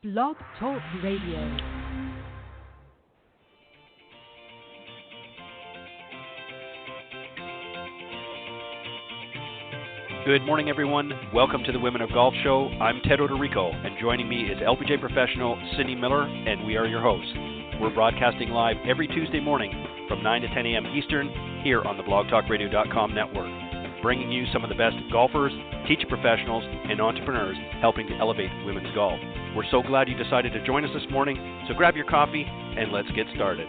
Blog Talk Radio. Good morning, everyone. Welcome to the Women of Golf Show. I'm Ted Odorico, and joining me is LPGA professional Cindy Miller, and we are your hosts. We're broadcasting live every Tuesday morning from 9 to 10 a.m. Eastern here on the blogtalkradio.com network, bringing you some of the best golfers, teacher professionals, and entrepreneurs helping to elevate women's golf. We're so glad you decided to join us this morning, so grab your coffee and let's get started.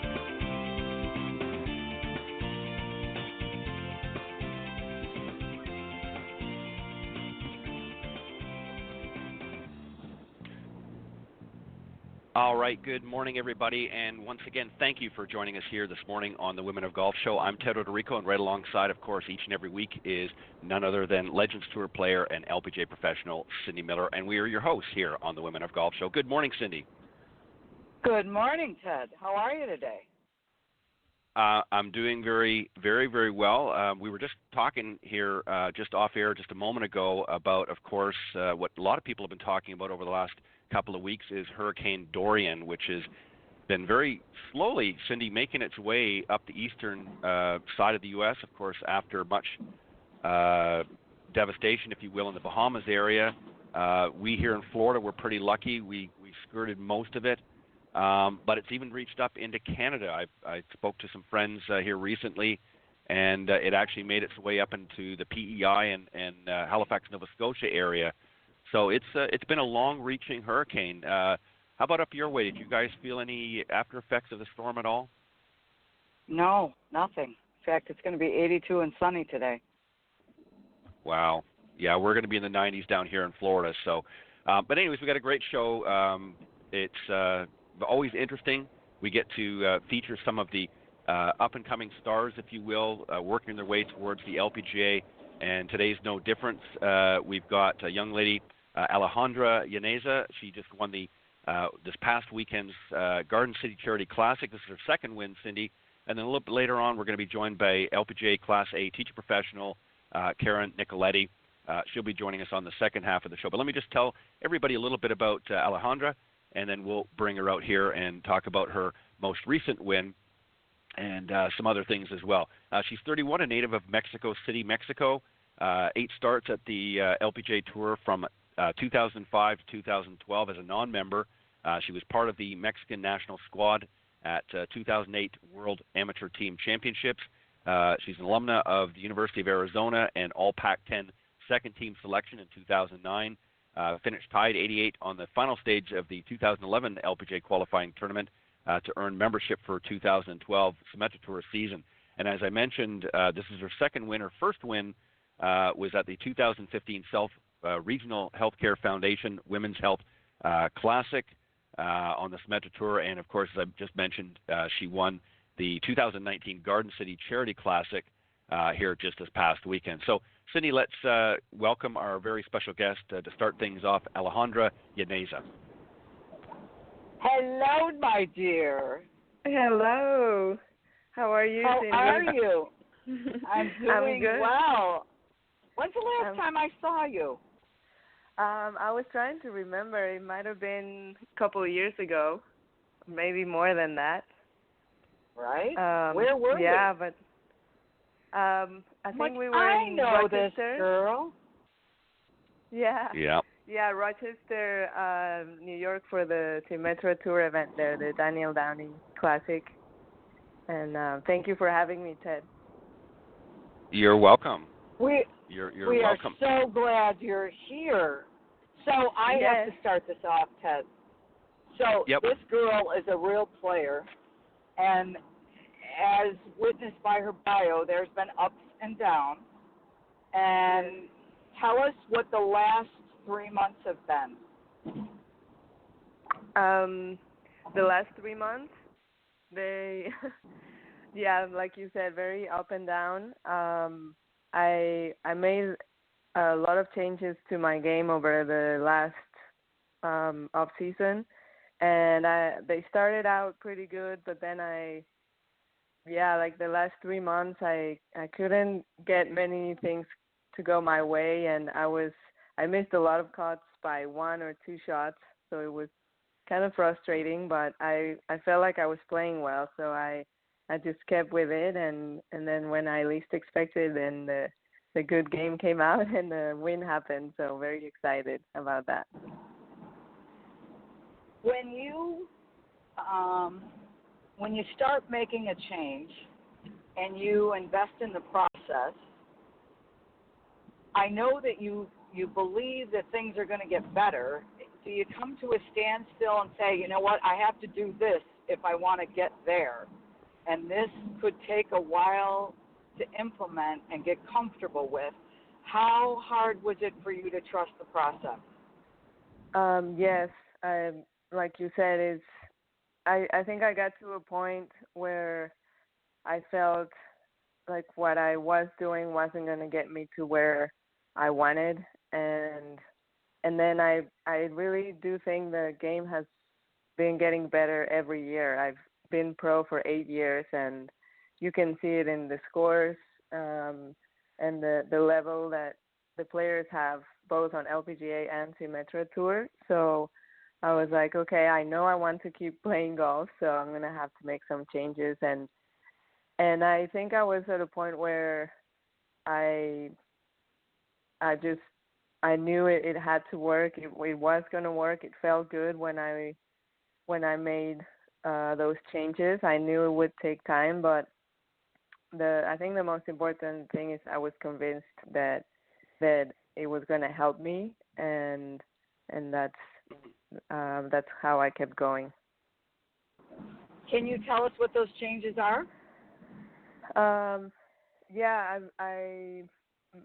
All right, good morning, everybody, and once again, thank you for joining us here this morning on the Women of Golf Show. I'm Ted Odorico, and right alongside, of course, each and every week is none other than Legends Tour player and LPGA professional Cindy Miller, and we are your hosts here on the Women of Golf Show. Good morning, Cindy. Good morning, Ted. How are you today? I'm doing very, very, very well. We were just talking here just off air just a moment ago about, of course, what a lot of people have been talking about over the last couple of weeks is Hurricane Dorian, which has been very slowly, Cindy, making its way up the eastern side of the U.S., of course, after much devastation, if you will, in the Bahamas area. We here in Florida were pretty lucky. We skirted most of it. But it's even reached up into Canada. I spoke to some friends here recently, and it actually made its way up into the PEI and Halifax, Nova Scotia area. So it's been a long-reaching hurricane. How about up your way? Did you guys feel any after effects of the storm at all? No, nothing. In fact, it's going to be 82 and sunny today. Wow. Yeah, we're going to be in the 90s down here in Florida. So, but anyways, we got a great show. It's always interesting. We get to feature some of the up-and-coming stars, if you will, working their way towards the LPGA, and today's no difference. We've got a young lady, Alejandra Llaneza. She just won the this past weekend's Garden City Charity Classic. This is her second win, Cindy. And then a little bit later on, we're going to be joined by LPGA Class A teacher professional Karen Nicoletti. She'll be joining us on the second half of the show. But let me just tell everybody a little bit about Alejandra, and then we'll bring her out here and talk about her most recent win and some other things as well. She's 31, a native of Mexico City, Mexico. 8 starts at the LPGA Tour from 2005 to 2012 as a non-member. She was part of the Mexican national squad at 2008 World Amateur Team Championships. She's an alumna of the University of Arizona and All Pac-10 second team selection in 2009. Finished tied 88 on the final stage of the 2011 LPGA qualifying tournament to earn membership for 2012 Symetra Tour season. And as I mentioned, this is her second win. Her first win was at the 2015 Regional Healthcare Foundation Women's Health Classic on the Symetra Tour. And, of course, as I just mentioned, she won the 2019 Garden City Charity Classic here just this past weekend. So, Cindy, let's welcome our very special guest to start things off, Alejandra Llaneza. Hello, my dear. Hello. How are you, Cindy? How are you? I'm doing good. well. When's the last time I saw you? I was trying to remember. It might have been a couple of years ago, maybe more than that. Right? Where were we? Yeah, but I think we were in Rochester. This girl. Yeah. Yeah. Yeah, Rochester, New York for the Symetra Tour event there, the Daniel Downey Classic. And thank you for having me, Ted. You're welcome. You're welcome. We are so glad you're here. So I have to start this off, Ted. So This girl is a real player, and as witnessed by her bio, there's been ups and downs. And tell us what the last 3 months have been. The last 3 months, yeah, like you said, very up and down. I made a lot of changes to my game over the last off season, and they started out pretty good, but then like the last 3 months, I couldn't get many things to go my way, and I missed a lot of cuts by 1 or 2 shots, so it was kind of frustrating, but I felt like I was playing well, so I just kept with it, and then when I least expected, then the good game came out and the win happened. So very excited about that. When you start making a change and you invest in the process, I know that you believe that things are going to get better. Do you come to a standstill and say, you know what, I have to do this if I want to get there, and this could take a while to implement and get comfortable with? How hard was it for you to trust the process? Yes, like you said, I think I got to a point where I felt like what I was doing wasn't going to get me to where I wanted, and then I really do think the game has been getting better every year. I've been pro for 8 years, and you can see it in the scores and the level that the players have both on LPGA and Symetra Tour. So I was like, okay, I know I want to keep playing golf, so I'm going to have to make some changes. And I think I was at a point where I knew it had to work. It was going to work. It felt good when I made those changes. I knew it would take time, but I think the most important thing is I was convinced that it was going to help me, and that's how I kept going. Can you tell us what those changes are? Yeah, I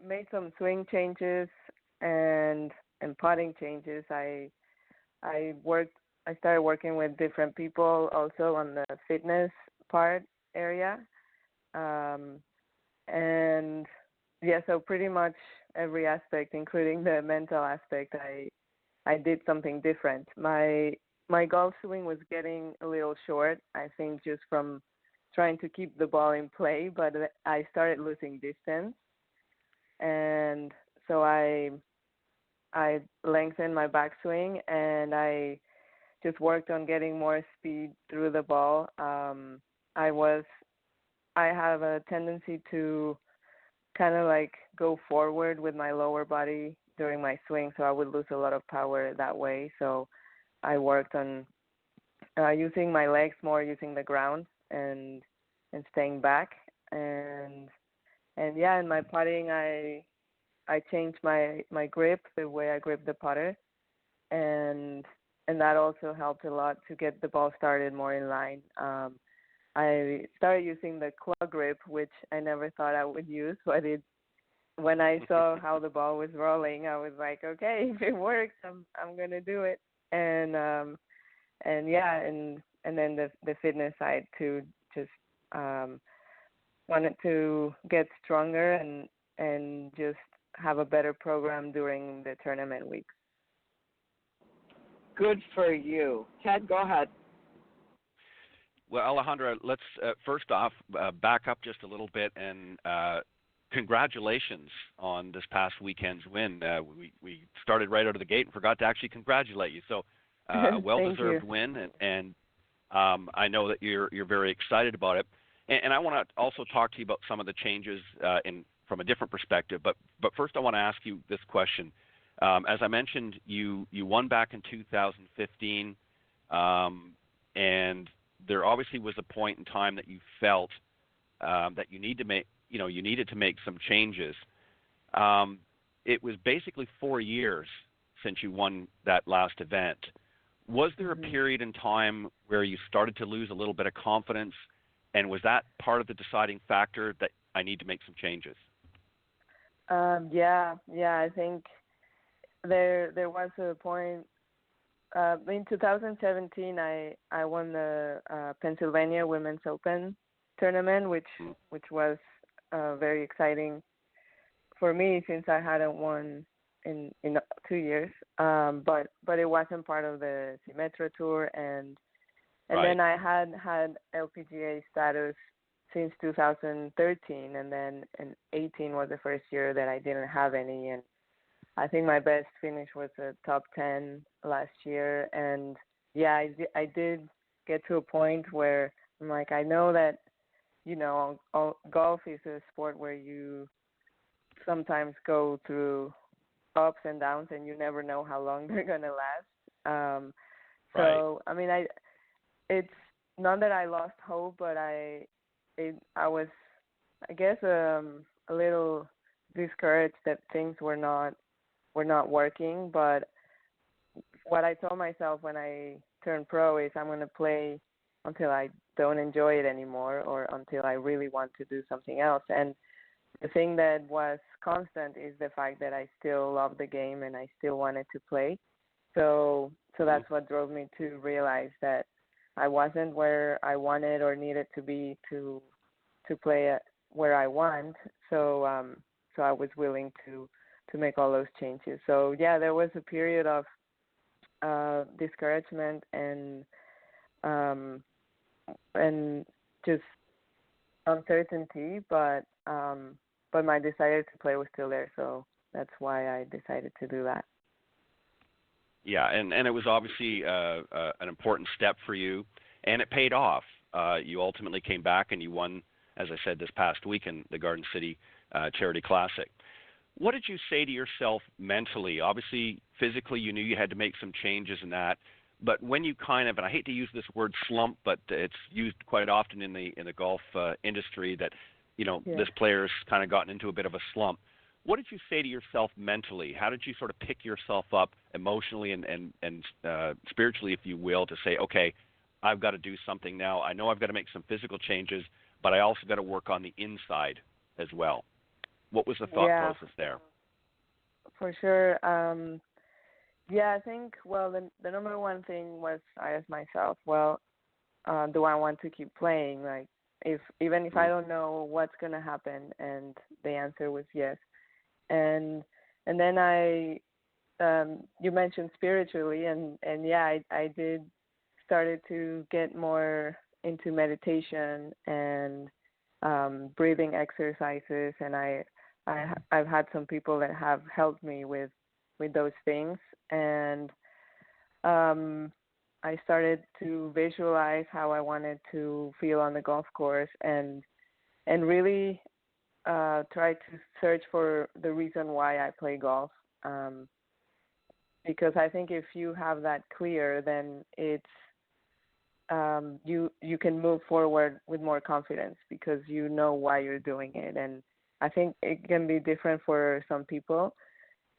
made some swing changes and putting changes. I started working with different people also on the fitness part area. And yeah, so pretty much every aspect, including the mental aspect, I did something different. My golf swing was getting a little short, I think, just from trying to keep the ball in play, but I started losing distance. And so I lengthened my backswing, and I just worked on getting more speed through the ball. I have a tendency to kind of like go forward with my lower body during my swing, so I would lose a lot of power that way. So I worked on using my legs more, using the ground and staying back. And yeah, in my putting, I changed my grip, the way I grip the putter, and that also helped a lot to get the ball started more in line. I started using the claw grip, which I never thought I would use, but when I saw how the ball was rolling, I was like, okay, if it works, I'm gonna do it. And yeah, and then the fitness side too, just wanted to get stronger and just have a better program during the tournament weeks. Good for you. Ted, go ahead. Well, Alejandra, let's first off back up just a little bit and congratulations on this past weekend's win. We started right out of the gate and forgot to actually congratulate you. So a well-deserved win, and I know that you're very excited about it. And I want to also talk to you about some of the changes from a different perspective. But first, I want to ask you this question. As I mentioned, you won back in 2015, and there obviously was a point in time that you felt that you needed to make some changes. It was basically 4 years since you won that last event. Was there a period in time where you started to lose a little bit of confidence, and was that part of the deciding factor that I need to make some changes? Yeah, I think there was a point. In 2017, I won the Pennsylvania Women's Open tournament, which was very exciting for me since I hadn't won in 2 years. But it wasn't part of the Symetra Tour, and then I had LPGA status since 2013, and then in 18 was the first year that I didn't have any, and I think my best finish was a top 10 last year, and I did get to a point where I'm like, I know that, golf is a sport where you sometimes go through ups and downs, and you never know how long they're gonna last. So right. I mean, it's not that I lost hope, but I was, I guess, a little discouraged that things were not working. But what I told myself when I turned pro is I'm gonna play until I don't enjoy it anymore, or until I really want to do something else. And the thing that was constant is the fact that I still love the game and I still wanted to play. So that's what drove me to realize that I wasn't where I wanted or needed to be to play at where I want. So I was willing to make all those changes. So yeah, there was a period of discouragement and just uncertainty, but my desire to play was still there, so that's why I decided to do that. Yeah, and it was obviously an important step for you, and it paid off. You ultimately came back and you won, as I said, this past week in the Garden City Charity Classic. What did you say to yourself mentally? Obviously, physically, you knew you had to make some changes in that. But when you kind of, and I hate to use this word slump, but it's used quite often in the golf industry that, this player's kind of gotten into a bit of a slump. What did you say to yourself mentally? How did you sort of pick yourself up emotionally and spiritually, if you will, to say, okay, I've got to do something now. I know I've got to make some physical changes, but I also got to work on the inside as well. What was the thought process there? For sure. I think, the number one thing was I asked myself, do I want to keep playing? Like, even if I don't know what's going to happen, and the answer was yes. And then you mentioned spiritually, and I did started to get more into meditation and breathing exercises, and I've had some people that have helped me with those things, and I started to visualize how I wanted to feel on the golf course, and really try to search for the reason why I play golf, because I think if you have that clear, then it's you can move forward with more confidence because you know why you're doing it. And I think it can be different for some people,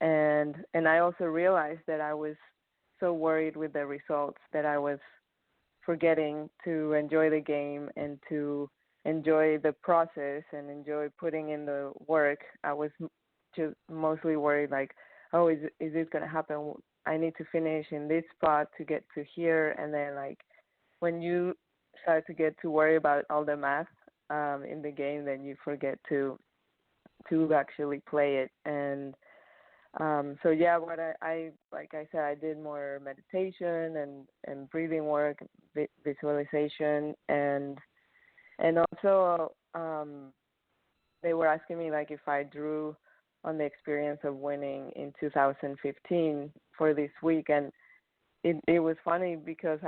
and I also realized that I was so worried with the results that I was forgetting to enjoy the game and to enjoy the process and enjoy putting in the work. I was just mostly worried, like, oh, is this going to happen? I need to finish in this spot to get to here. And then, like, when you start to get to worry about all the math in the game, then you forget to actually play it. And what I like I said, I did more meditation and breathing work, visualization, and also they were asking me, like, if I drew on the experience of winning in 2015 for this week. And it was funny because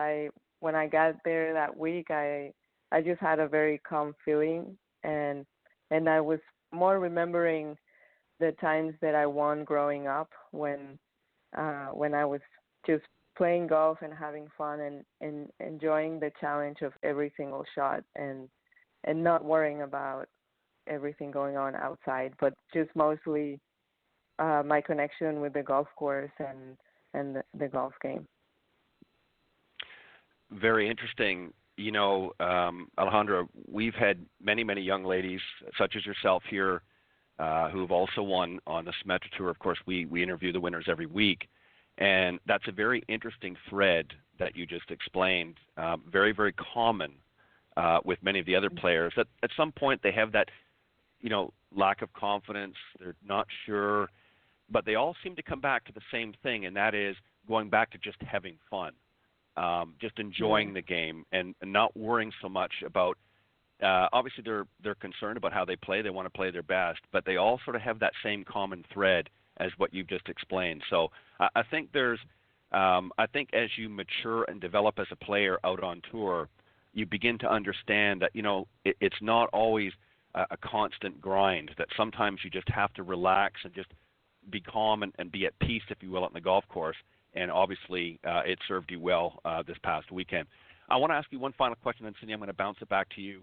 when I got there that week, I just had a very calm feeling, and I was more remembering the times that I won growing up when I was just playing golf and having fun and enjoying the challenge of every single shot, and not worrying about everything going on outside, but just mostly my connection with the golf course and the golf game. Very interesting. Alejandra, we've had many, many young ladies such as yourself here who have also won on the Symetra Tour. Of course, we interview the winners every week, and that's a very interesting thread that you just explained. Very, very common with many of the other players. At some point, they have that, lack of confidence. They're not sure, but they all seem to come back to the same thing, and that is going back to just having fun, just enjoying the game, and not worrying so much about. Obviously, they're concerned about how they play. They want to play their best, but they all sort of have that same common thread as what you've just explained. So I think there's I think as you mature and develop as a player out on tour, you begin to understand that it's not always a constant grind. That sometimes you just have to relax and just be calm and be at peace, if you will, on the golf course. And obviously, it served you well this past weekend. I want to ask you one final question, and Cindy, I'm going to bounce it back to you,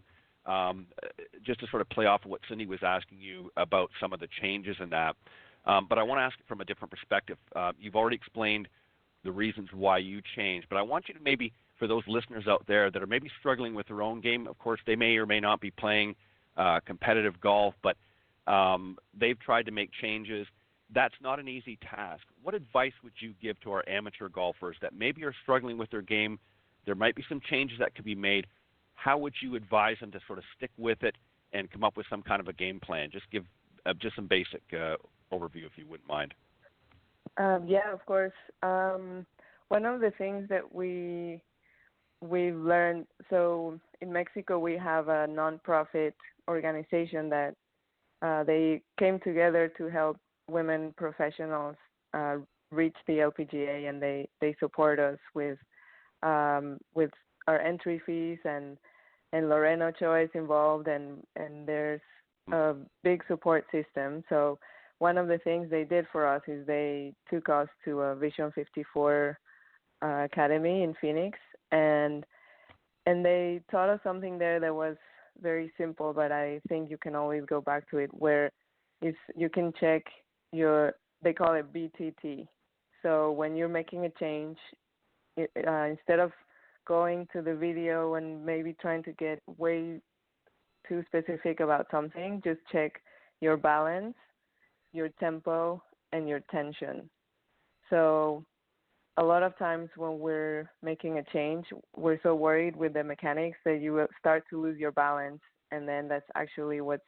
just to sort of play off of what Cindy was asking you about some of the changes in that. But I want to ask it from a different perspective. You've already explained the reasons why you changed, but I want you to maybe, for those listeners out there that are maybe struggling with their own game, of course, they may or may not be playing competitive golf, but they've tried to make changes. That's not an easy task. What advice would you give to our amateur golfers that maybe are struggling with their game? There might be some changes that could be made. How would you advise them to sort of stick with it and come up with some kind of a game plan? Just give just some basic overview, if you wouldn't mind. Yeah, of course. One of the things that we've learned, so in Mexico we have a nonprofit organization that they came together to help women professionals reach the LPGA, and they support us with our entry fees, and Loreno Ochoa is involved, and there's a big support system. So one of the things they did for us is they took us to a Vision 54 academy in Phoenix, and they taught us something there that was very simple, but I think you can always go back to it, where you can check they call it BTT. So when you're making a change, instead of going to the video and maybe trying to get way too specific about something, just check your balance, your tempo, and your tension. So a lot of times when we're making a change, we're so worried with the mechanics that you will start to lose your balance, and then that's actually what's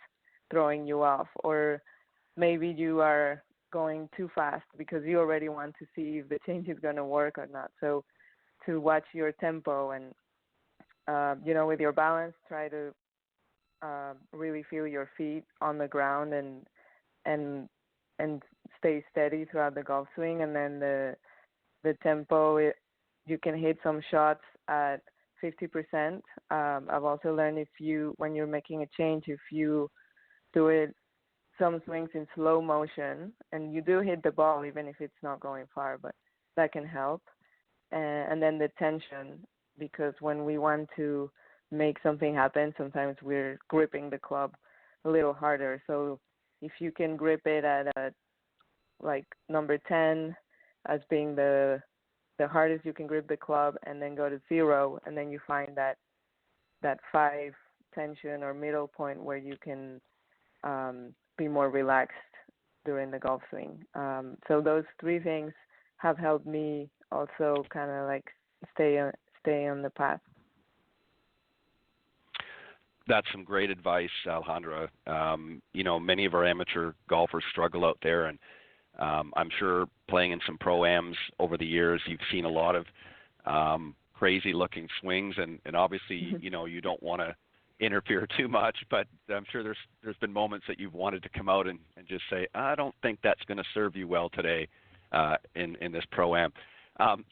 throwing you off. Or maybe you are going too fast because you already want to see if the change is going to work or not. So to watch your tempo and, with your balance, try to really feel your feet on the ground and stay steady throughout the golf swing. And then the tempo, you can hit some shots at 50%. I've also learned when you're making a change, if you do it some swings in slow motion, and you do hit the ball even if it's not going far, but that can help. And then the tension, because when we want to make something happen, sometimes we're gripping the club a little harder. So if you can grip it at like number 10 as being the hardest you can grip the club, and then go to 0, and then you find that 5 tension or middle point where you can be more relaxed during the golf swing. So those 3 things have helped me also kind of like stay on the path. That's some great advice, Alejandra. Many of our amateur golfers struggle out there, and I'm sure playing in some pro-ams over the years, you've seen a lot of crazy-looking swings, and obviously, you don't want to interfere too much, but I'm sure there's been moments that you've wanted to come out and just say, I don't think that's going to serve you well today in this pro-am.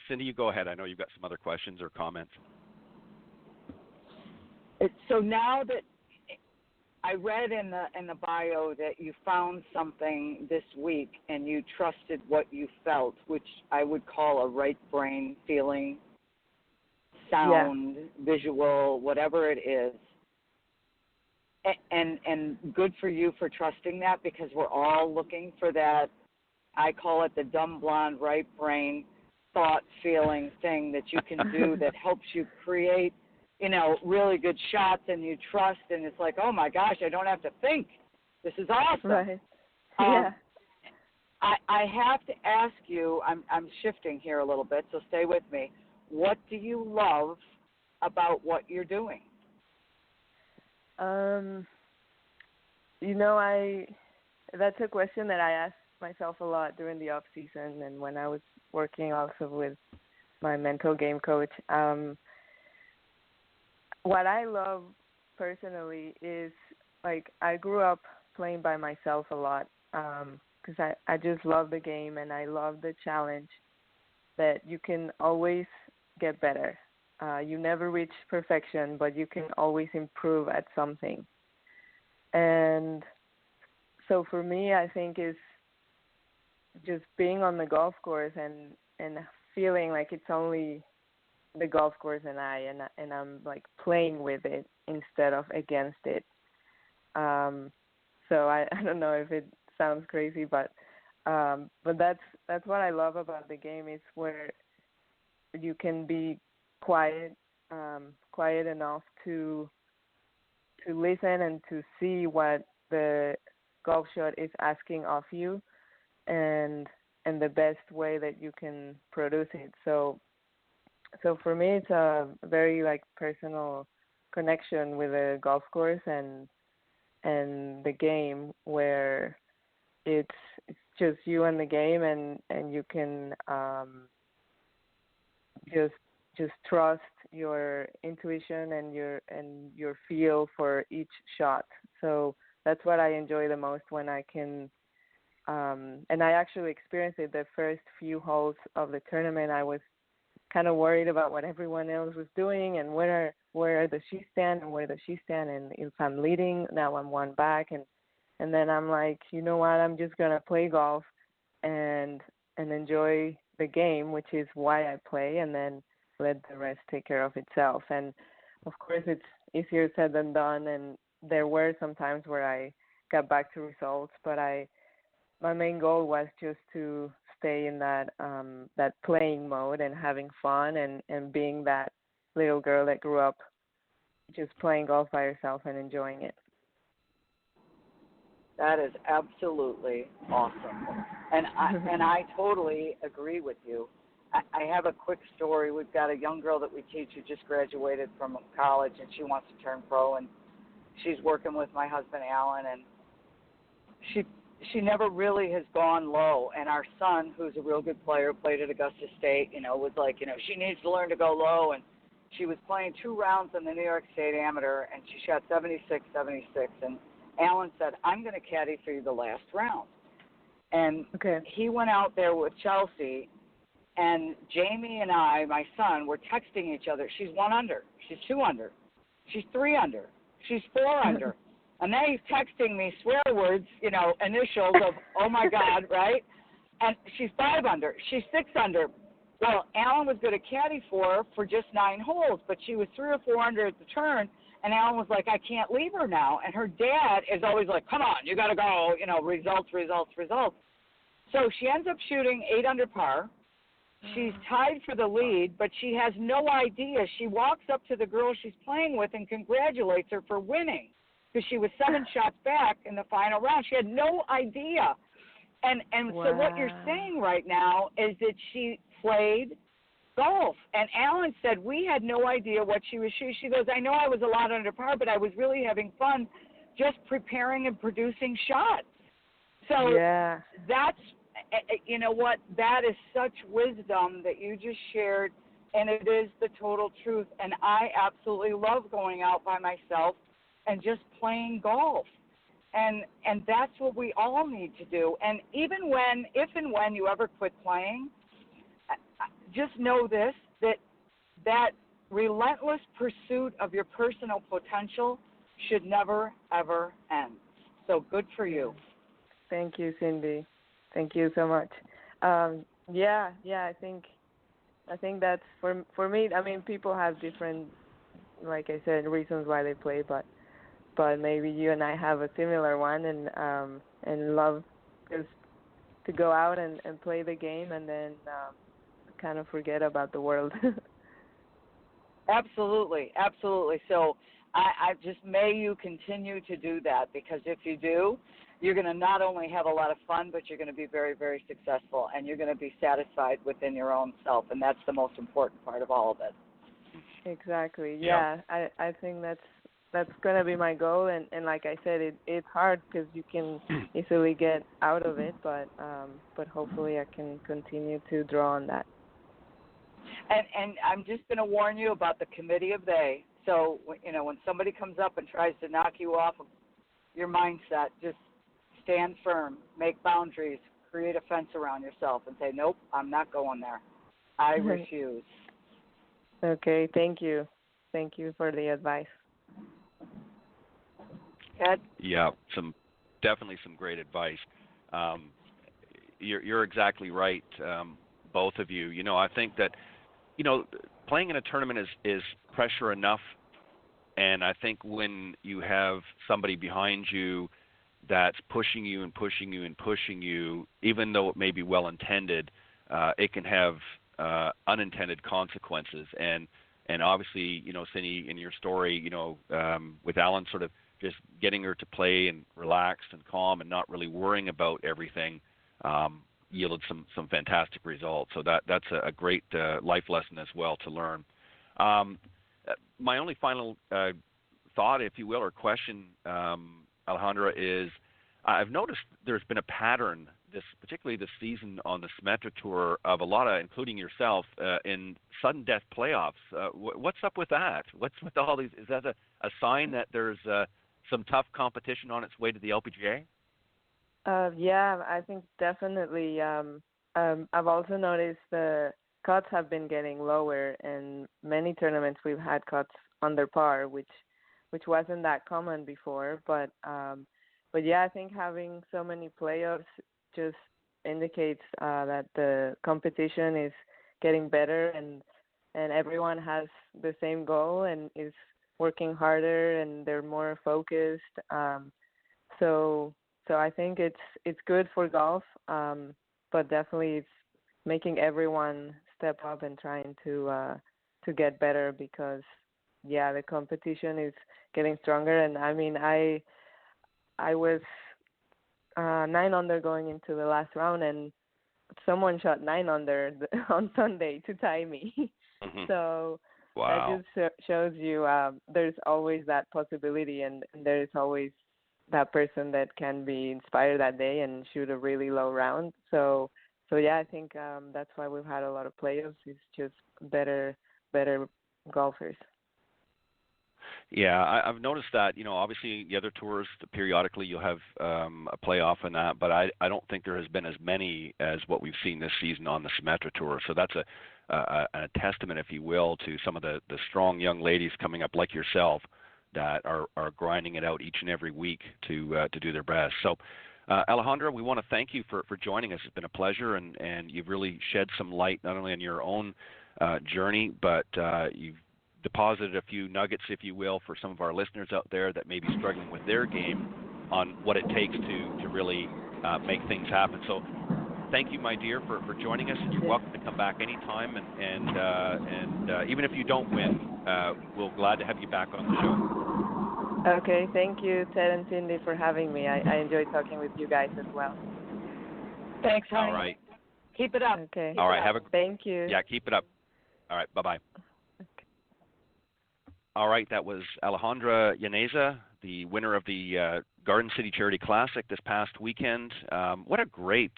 Cindy, you go ahead. I know you've got some other questions or comments. So now that I read in the bio that you found something this week and you trusted what you felt, which I would call a right brain feeling, sound, visual, whatever it is. And good for you for trusting that, because we're all looking for that. I call it the dumb blonde right brain thought feeling thing that you can do that helps you create, really good shots, and you trust, and it's like, oh my gosh, I don't have to think. This is awesome. Right. I have to ask you, I'm shifting here a little bit, so stay with me. What do you love about what you're doing? That's a question that I asked myself a lot during the off season, and when I was working also with my mental game coach. What I love personally is, like, I grew up playing by myself a lot because I just love the game and I love the challenge. that you can always get better. You never reach perfection, but you can always improve at something. And so for me, I think is just being on the golf course and feeling like it's only the golf course and I'm like playing with it instead of against it. So I don't know if it sounds crazy, but that's what I love about the game is where you can be quiet enough to listen and to see what the golf shot is asking of you, and the best way that you can produce it. So for me, it's a very like personal connection with the golf course and the game, where it's just you and the game, and you can just trust your intuition and your feel for each shot. So that's what I enjoy the most when I can. And I actually experienced it the first few holes of the tournament. I was kind of worried about what everyone else was doing and where does she stand and where does she stand, and if I'm leading, now I'm one back, and then I'm like, you know what, I'm just gonna play golf and enjoy the game, which is why I play, and then let the rest take care of itself. And of course, it's easier said than done, and there were some times where I got back to results, but my main goal was just to stay in that playing mode and having fun and being that little girl that grew up just playing golf by herself and enjoying it. That is absolutely awesome, and I totally agree with you. I have a quick story. We've got a young girl that we teach who just graduated from college, and she wants to turn pro, and she's working with my husband Alan, and she never really has gone low. And our son, who's a real good player, played at Augusta State, was like, she needs to learn to go low, and she was playing 2 rounds in the New York State Amateur, and she shot 76, and Alan said, I'm going to caddy for you the last round. And he went out there with Chelsea, and Jamie and I, my son, were texting each other. She's 1 under. She's 2 under. She's 3 under. She's 4 under. And then he's texting me swear words, initials of, oh, my God, right? And she's 5 under. She's 6 under. Well, Alan was going to caddy for her for just 9 holes, but she was 3 or 4 under at the turn, and Alan was like, I can't leave her now. And her dad is always like, come on, you got to go, results. So she ends up shooting 8 under par. She's tied for the lead, but she has no idea. She walks up to the girl she's playing with and congratulates her for winning because she was 7 shots back in the final round. She had no idea. And wow. So what you're saying right now is that she played golf. And Alan said, we had no idea what she was shooting. She goes, I know I was a lot under par, but I was really having fun just preparing and producing shots. So that's, what, that is such wisdom that you just shared, and it is the total truth. And I absolutely love going out by myself and just playing golf. And that's what we all need to do. And even if and when you ever quit playing, just know this, that relentless pursuit of your personal potential should never, ever end. So good for you. Thank you, Cindy. Thank you so much. I think that's for me. I mean, people have different, like I said, reasons why they play, but maybe you and I have a similar one, and love just to go out and play the game, and then kind of forget about the world. Absolutely. So I just, may you continue to do that, because if you do, you're going to not only have a lot of fun, but you're going to be very, very successful, and you're going to be satisfied within your own self, and that's the most important part of all of it. Exactly. Yeah. I think that's going to be my goal, and like I said, it's hard because you can easily get out of it, but hopefully I can continue to draw on that. And I'm just going to warn you about the committee of they. So, when somebody comes up and tries to knock you off of your mindset, just stand firm, make boundaries, create a fence around yourself, and say, nope, I'm not going there. I refuse. Okay, thank you. Thank you for the advice. Ed? Yeah, definitely some great advice. You're exactly right, both of you. You know, I think that, you know, playing in a tournament is pressure enough, and I think when you have somebody behind you that's pushing you and pushing you and pushing you, even though it may be well intended, it can have unintended consequences. And obviously, you know, Cindy, in your story, you know, with Alan sort of just getting her to play and relaxed and calm and not really worrying about everything, yielded some fantastic results. So that's a great life lesson as well to learn. My only final thought, if you will, or question, Alejandra, is I've noticed there's been a pattern, particularly this season on the Symetra Tour, of a lot of, including yourself, in sudden death playoffs. What's up with that? What's with all these? Is that a sign that there's some tough competition on its way to the LPGA? Yeah, I think definitely. I've also noticed the cuts have been getting lower, and many tournaments we've had cuts under par, which wasn't that common before. But yeah, I think having so many playoffs just indicates that the competition is getting better, and everyone has the same goal and is working harder, and they're more focused. So I think it's good for golf, but definitely it's making everyone step up and trying to get better, because yeah, the competition is getting stronger. And I mean, I was 9 under going into the last round, and someone shot 9 under on Sunday to tie me. Mm-hmm. So wow. That just shows you there's always that possibility, and there's always that person that can be inspired that day and shoot a really low round. So yeah, I think that's why we've had a lot of playoffs. It's just better golfers. Yeah, I've noticed that. You know, obviously the other tours, periodically you'll have a playoff in that, but I don't think there has been as many as what we've seen this season on the Symetra Tour. So that's a testament, if you will, to some of the strong young ladies coming up like yourself that are grinding it out each and every week to do their best. So, Alejandra, we want to thank you for joining us. It's been a pleasure, and you've really shed some light not only on your own journey, but you've deposited a few nuggets, if you will, for some of our listeners out there that may be struggling with their game on what it takes to really make things happen. So thank you, my dear, for joining us, and you're welcome to come back anytime. And even if you don't win, we'll glad to have you back on the show. Okay, thank you, Ted and Cindy, for having me. I enjoyed talking with you guys as well. Thanks, honey. All right. Keep it up. Okay. All right. Thank you. Yeah, keep it up. All right. Bye-bye. Okay. All right. That was Alejandra Llaneza, the winner of the Garden City Charity Classic this past weekend. What a great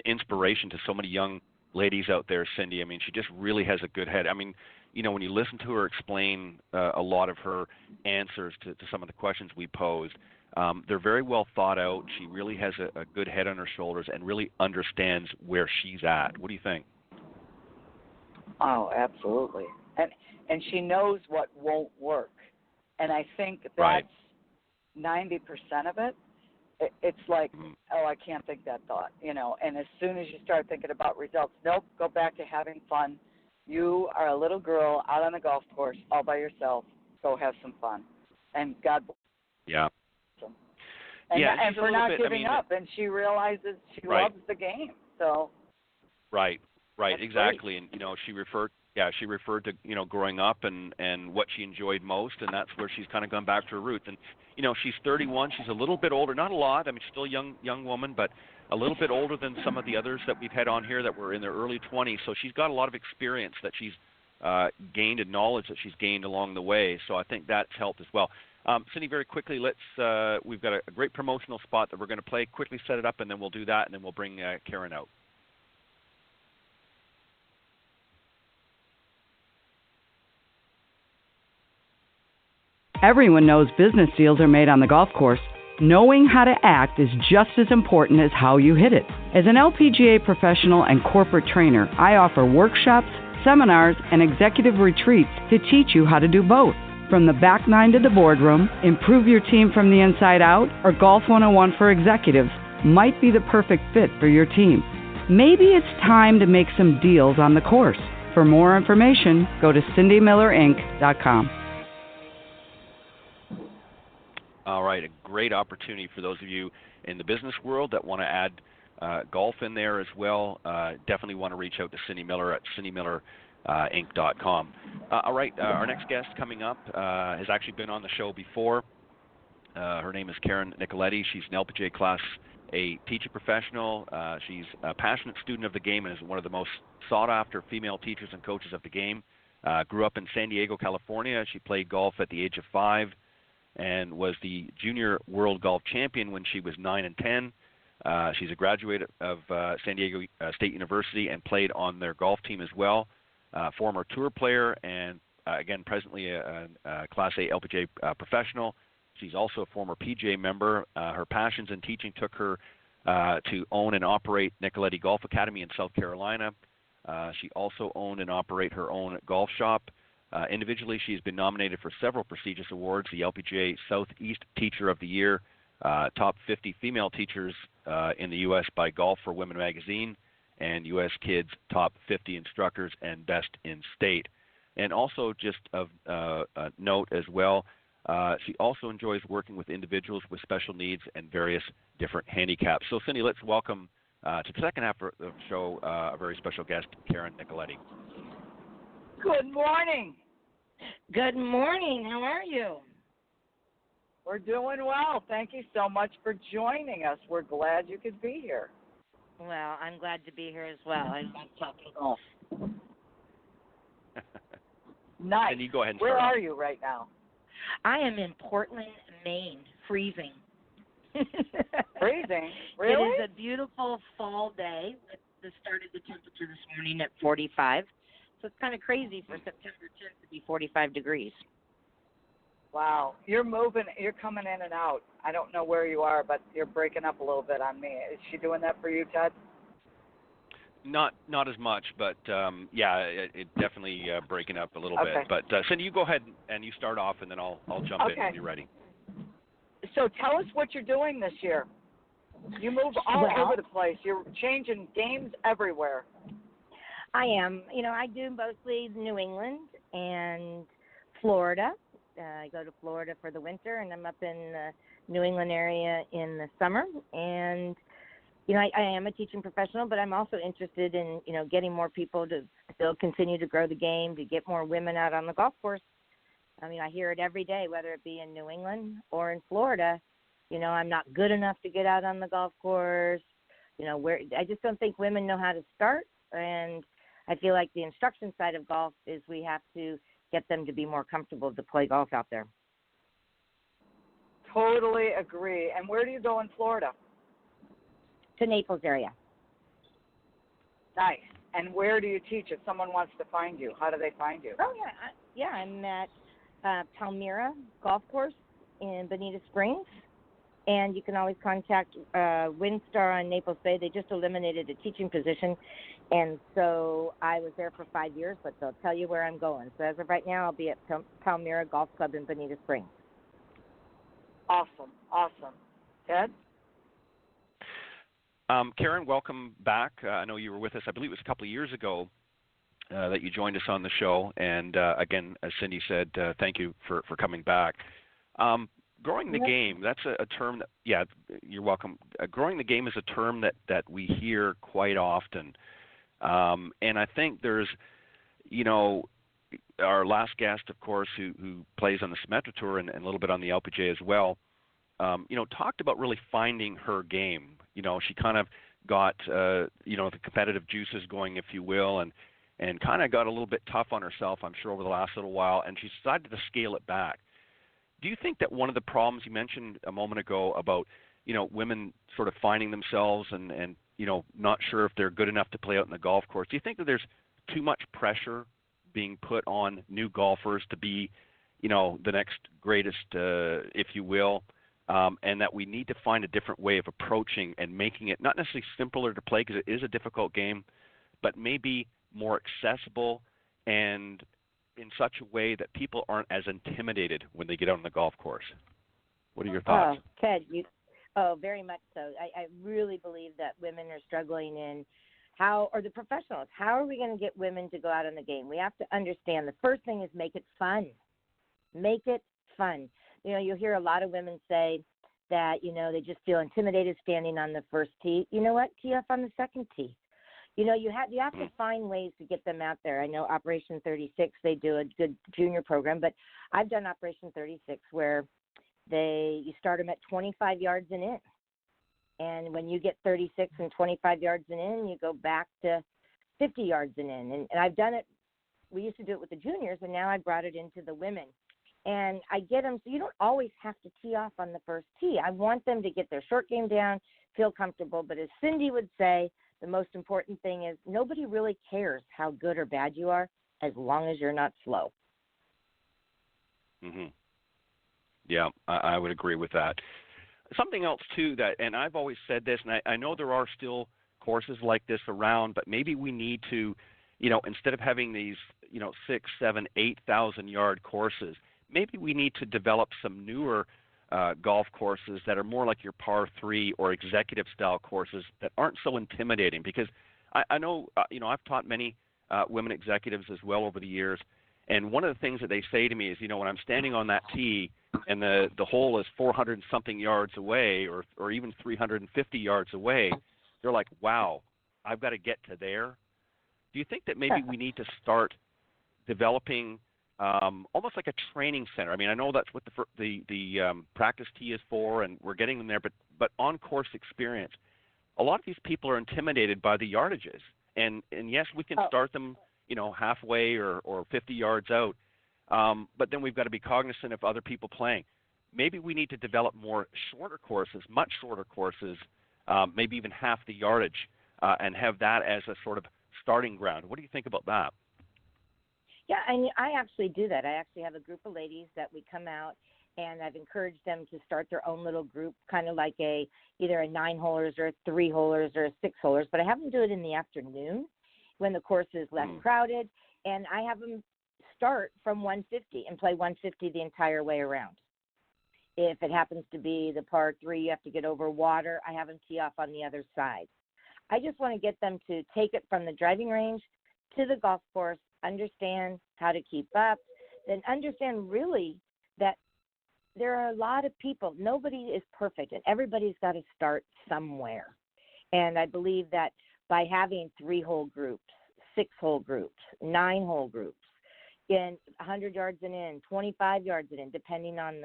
inspiration to so many young ladies out there, Cindy. I mean, she just really has a good head. I mean, you know, when you listen to her explain a lot of her answers to some of the questions we posed, they're very well thought out. She really has a good head on her shoulders and really understands where she's at. What do you think? Oh, absolutely. And she knows what won't work. And I think that's right. 90% of it. It's like, oh, I can't think that thought, you know. And as soon as you start thinking about results, nope, go back to having fun. You are a little girl out on the golf course all by yourself. Go have some fun. And God bless. Yeah. And, yeah, and for not giving up. And she realizes she right. loves the game. So. Right, exactly. Great. And, you know, she referred to, you know, growing up and what she enjoyed most, and that's where she's kind of gone back to her roots. And, you know, she's 31. She's a little bit older, not a lot. I mean, she's still a young woman, but a little bit older than some of the others that we've had on here that were in their early 20s. So she's got a lot of experience that she's gained and knowledge that she's gained along the way. So I think that's helped as well. Cindy, very quickly, we've got a great promotional spot that we're going to play. Quickly set it up, and then we'll do that, and then we'll bring Karen out. Everyone knows business deals are made on the golf course. knowing how to act is just as important as how you hit it. As an LPGA professional and corporate trainer, I offer workshops, seminars, and executive retreats to teach you how to do both. From the back nine to the boardroom, improve your team from the inside out, or Golf 101 for executives might be the perfect fit for your team. Maybe it's time to make some deals on the course. For more information, go to cindymillerinc.com. All right, a great opportunity for those of you in the business world that want to add golf in there as well. Definitely want to reach out to Cindy Miller at cindymillerinc.com. All right, our next guest coming up has actually been on the show before. Her name is Karen Nicoletti. She's an LPGA Class A teacher professional. She's a passionate student of the game and is one of the most sought-after female teachers and coaches of the game. Grew up in San Diego, California. She played golf at the age of 5 and was the junior world golf champion when she was 9 and 10. She's a graduate of San Diego State University and played on their golf team as well. Former tour player and, again, presently a Class A LPGA professional. She's also a former PGA member. Her passions in teaching took her to own and operate Nicoletti Golf Academy in South Carolina. She also owned and operate her own golf shop. Individually, she's been nominated for several prestigious awards, the LPGA Southeast Teacher of the Year, Top 50 Female Teachers in the U.S. by Golf for Women magazine, and U.S. Kids Top 50 Instructors and Best in State. And also just of note as well, she also enjoys working with individuals with special needs and various different handicaps. So, Cindy, let's welcome to the second half of the show a very special guest, Karen Nicoletti. Good morning. Good morning. How are you? We're doing well. Thank you so much for joining us. We're glad you could be here. Well, I'm glad to be here as well. I love talking golf. Nice. Cindy, go ahead and Where start are you right now? I am in Portland, Maine, freezing. Freezing? Really? It is a beautiful fall day. It started the temperature this morning at 45. So it's kind of crazy for September 10th to be 45 degrees. Wow. You're moving. You're coming in and out. I don't know where you are, but you're breaking up a little bit on me. Is she doing that for you, Ted? Not as much, but yeah, it definitely breaking up a little bit. But Cindy, you go ahead and you start off, and then I'll jump in when you're ready. So tell us what you're doing this year. You move all over the place. You're changing games everywhere. I am. You know, I do mostly New England and Florida. I go to Florida for the winter, and I'm up in the New England area in the summer. And, you know, I am a teaching professional, but I'm also interested in, you know, getting more people to still continue to grow the game, to get more women out on the golf course. I mean, I hear it every day, whether it be in New England or in Florida. You know, I'm not good enough to get out on the golf course. You know, I just don't think women know how to start. And I feel like the instruction side of golf is we have to get them to be more comfortable to play golf out there. Totally agree. And where do you go in Florida? To Naples area. Nice. And where do you teach if someone wants to find you? How do they find you? Oh, yeah. I'm at Palmyra Golf Course in Bonita Springs. And you can always contact WinStar on Naples Bay. They just eliminated a teaching position. And so I was there for 5 years, but they'll tell you where I'm going. So as of right now, I'll be at Palmyra Golf Club in Bonita Springs. Awesome. Ted? Karen, welcome back. I know you were with us, I believe it was a couple of years ago that you joined us on the show. And again, as Cindy said, thank you for coming back. Growing the game, that's a term that, yeah, you're welcome. Growing the game is a term that we hear quite often. And I think there's, you know, our last guest, of course, who plays on the Symetra Tour and a little bit on the LPGA as well, you know, talked about really finding her game. You know, she kind of got, you know, the competitive juices going, if you will, and kind of got a little bit tough on herself, I'm sure, over the last little while, and she decided to scale it back. Do you think that one of the problems you mentioned a moment ago about, you know, women sort of finding themselves and you know, not sure if they're good enough to play out in the golf course, do you think that there's too much pressure being put on new golfers to be, you know, the next greatest, if you will, and that we need to find a different way of approaching and making it not necessarily simpler to play because it is a difficult game, but maybe more accessible and in such a way that people aren't as intimidated when they get out on the golf course. What are your thoughts? Ted, very much so. I really believe that women are struggling in or the professionals, how are we going to get women to go out on the game? We have to understand the first thing is make it fun. Make it fun. You'll hear a lot of women say that, they just feel intimidated standing on the first tee. You know what? Tee off on the second tee. You have to find ways to get them out there. I know Operation 36, they do a good junior program, but I've done Operation 36 where you start them at 25 yards and in. And when you get 36 and 25 yards and in, you go back to 50 yards and in. And I've done it. We used to do it with the juniors, and now I brought it into the women. And I get them, so you don't always have to tee off on the first tee. I want them to get their short game down, feel comfortable. But as Cindy would say, the most important thing is nobody really cares how good or bad you are as long as you're not slow. Mm-hmm. Yeah, I would agree with that. Something else, too, and I've always said this, and I know there are still courses like this around, but maybe we need to, instead of having these, 6, 7, 8,000 yard courses, maybe we need to develop some newer golf courses that are more like your par 3 or executive style courses that aren't so intimidating. Because I know, I've taught many women executives as well over the years, and one of the things that they say to me is, when I'm standing on that tee and the hole is 400 and something yards away or even 350 yards away, they're like, wow, I've got to get to there. Do you think that maybe we need to start developing almost like a training center? I mean, I know that's what the practice tee is for, and we're getting them there, but on-course experience. A lot of these people are intimidated by the yardages, and yes, we can start them, halfway or 50 yards out, but then we've got to be cognizant of other people playing. Maybe we need to develop more shorter courses, much shorter courses, maybe even half the yardage, and have that as a sort of starting ground. What do you think about that? Yeah, and I actually do that. I actually have a group of ladies that we come out, and I've encouraged them to start their own little group, kind of like either a 9-holers or a 3-holers or a 6-holers, but I have them do it in the afternoon when the course is less crowded, and I have them start from 150 and play 150 the entire way around. If it happens to be the par 3, you have to get over water, I have them tee off on the other side. I just want to get them to take it from the driving range to the golf course, understand how to keep up, then understand really that there are a lot of people. Nobody is perfect, and everybody's got to start somewhere. And I believe that by having 3-hole groups, 6-hole groups, 9-hole groups, in 100 yards and in, 25 yards and in, depending on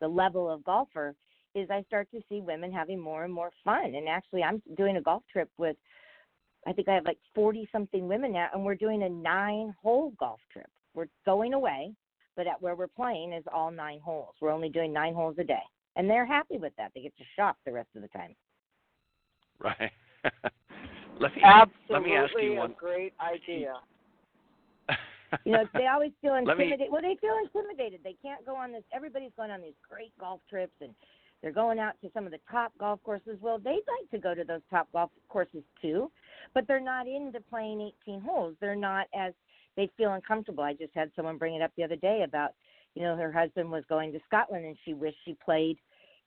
the level of golfer, is I start to see women having more and more fun. And actually, I'm doing a golf trip with, I think I have like 40-something women now, and we're doing a 9-hole golf trip. We're going away, but at where we're playing is all 9 holes. We're only doing 9 holes a day. And they're happy with that. They get to shop the rest of the time. Right. Absolutely let me ask you one. A great idea. They always feel intimidated. Well, they feel intimidated. They can't go on this. Everybody's going on these great golf trips, and they're going out to some of the top golf courses. Well, they'd like to go to those top golf courses too, but they're not into playing 18 holes. They're not they feel uncomfortable. I just had someone bring it up the other day about, her husband was going to Scotland, and she wished she played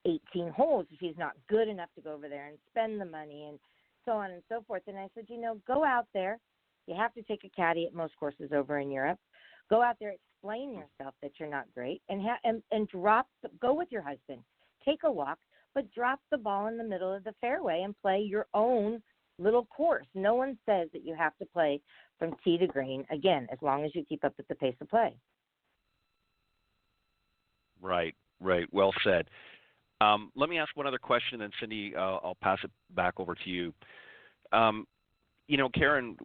18 holes. She's not good enough to go over there and spend the money and so on and so forth. And I said, go out there. You have to take a caddy at most courses over in Europe. Go out there, explain yourself that you're not great, and go with your husband. Take a walk, but drop the ball in the middle of the fairway and play your own little course. No one says that you have to play from tee to green, again, as long as you keep up with the pace of play. Right. Well said. Let me ask one other question, and Cindy, I'll pass it back over to you. Karen,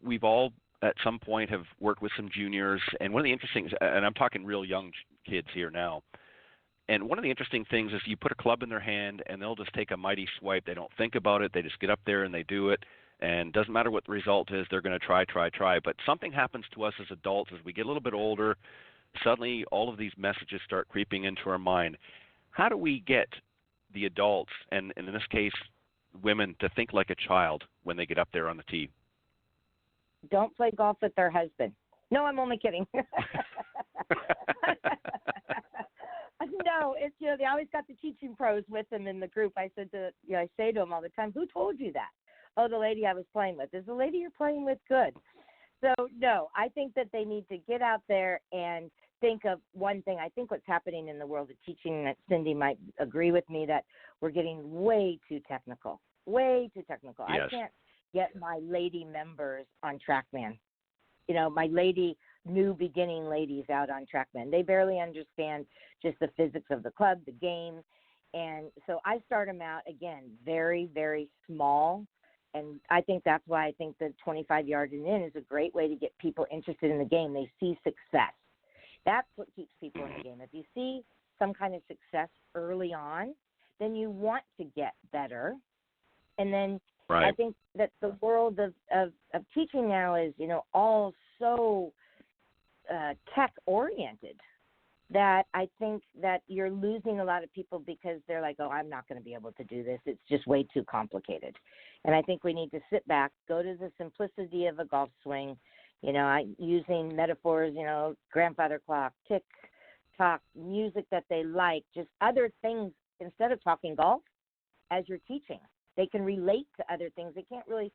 we've all at some point have worked with some juniors, and one of the interesting, and I'm talking real young kids here now, and one of the interesting things is you put a club in their hand and they'll just take a mighty swipe. They don't think about it. They just get up there and they do it, and doesn't matter what the result is, they're going to try. But something happens to us as adults as we get a little bit older. Suddenly all of these messages start creeping into our mind. how do we get the adults, and in this case, women, to think like a child when they get up there on the tee? Don't play golf with their husband. No, I'm only kidding. No, it's they always got the teaching pros with them in the group. I say to them all the time, "Who told you that?" "Oh, the lady I was playing with." "Is the lady you're playing with good?" So no, I think that they need to get out there and think of one thing. I think what's happening in the world of teaching, that Cindy might agree with me, that we're getting way too technical. Way too technical. Yes. I can't get my lady members on TrackMan. My new beginning ladies out on TrackMan. They barely understand just the physics of the club, the game. And so I start them out, again, very, very small. And I think that's why I think the 25 yards and in is a great way to get people interested in the game. They see success. That's what keeps people in the game. If you see some kind of success early on, then you want to get better. And then right. I think that the world of teaching now is, all so tech-oriented that I think that you're losing a lot of people because they're like, "Oh, I'm not going to be able to do this. It's just way too complicated." And I think we need to sit back, go to the simplicity of a golf swing, using metaphors, grandfather clock, tick, tock, music that they like, just other things instead of talking golf as you're teaching. They can relate to other things. They can't really,